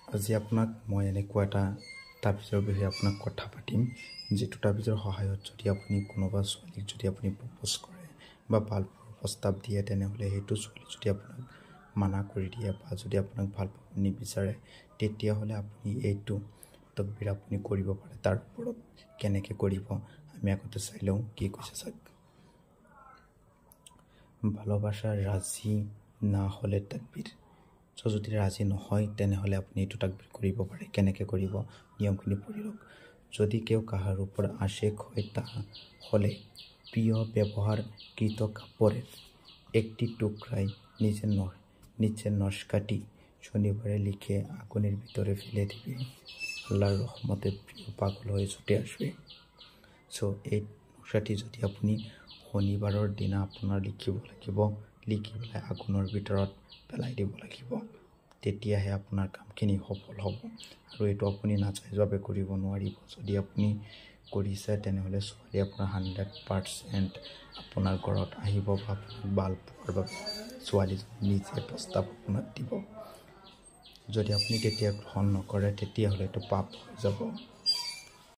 আজি আপোনাক মই এনেকুৱা এটা তাবিজৰ বিষয়ে আপোনাক কথা পাতিম যেটো তাবিজৰ সহায়ত যদি আপুনি কোনোবা ছোৱালীক যদি আপুনি প্ৰপ'জ কৰে বা ভাল প্ৰস্তাৱ দিয়ে তেনেহলে হেতু ছোৱালী যদি আপোনাক মানা কৰি দিয়ে বা যদি আপোনাক ভাল পাব নিবিচাৰে তেতিয়া হলে আপুনি এইটো তাবিজ আপুনি কৰিব পাৰে তাৰ ওপৰত কেনেকৈ কৰিব আমি আগতে চাই লওঁ কি কৈছে চাক ভালোবাসা ৰাজি না হলে তাকবীৰ যদি ৰাজি নহয় তেনেহলে আপুনি এটো তাকবীৰ কৰিব পাৰে কেনেকৈ কৰিব নিয়মখিনি পঢ়ি লওক যদি কেউ কাহার উপর আশেক হয় তাহলে প্রিয় ব্যবহার কৃত কাপড়ের একটি টুকরায় নিচের নস কাটি শনিবারে লিখে আগুনের ভিতরে ফেলে দিবে আল্লাহর রহমতে প্রিয় পাগল হয়ে ছুটে আসবে সো এই নকশাটি যদি আপনি শনিবাৰৰ দিনা আপোনাৰ লিখিব লাগিব লিখি পেলাই আগুনৰ ভিতৰত পেলাই দিব লাগিব তেতিয়াহে আপোনাৰ কামখিনি সফল হ'ব আৰু এটো আপুনি নাজায়জভাৱে কৰিব নোৱাৰিব যদি আপুনি কৰিছে তেনেহলে ছোৱালী আপোনাৰ 100% আপোনাৰ ঘৰত আহিব বা ভাল পোৱাৰ বাবে ছোৱালী নিজে প্ৰস্তাৱ আপোনাক দিব যদি আপুনি তেতিয়া গ্ৰহণ নকৰে তেতিয়া হলে এটো পাপ হৈ যাব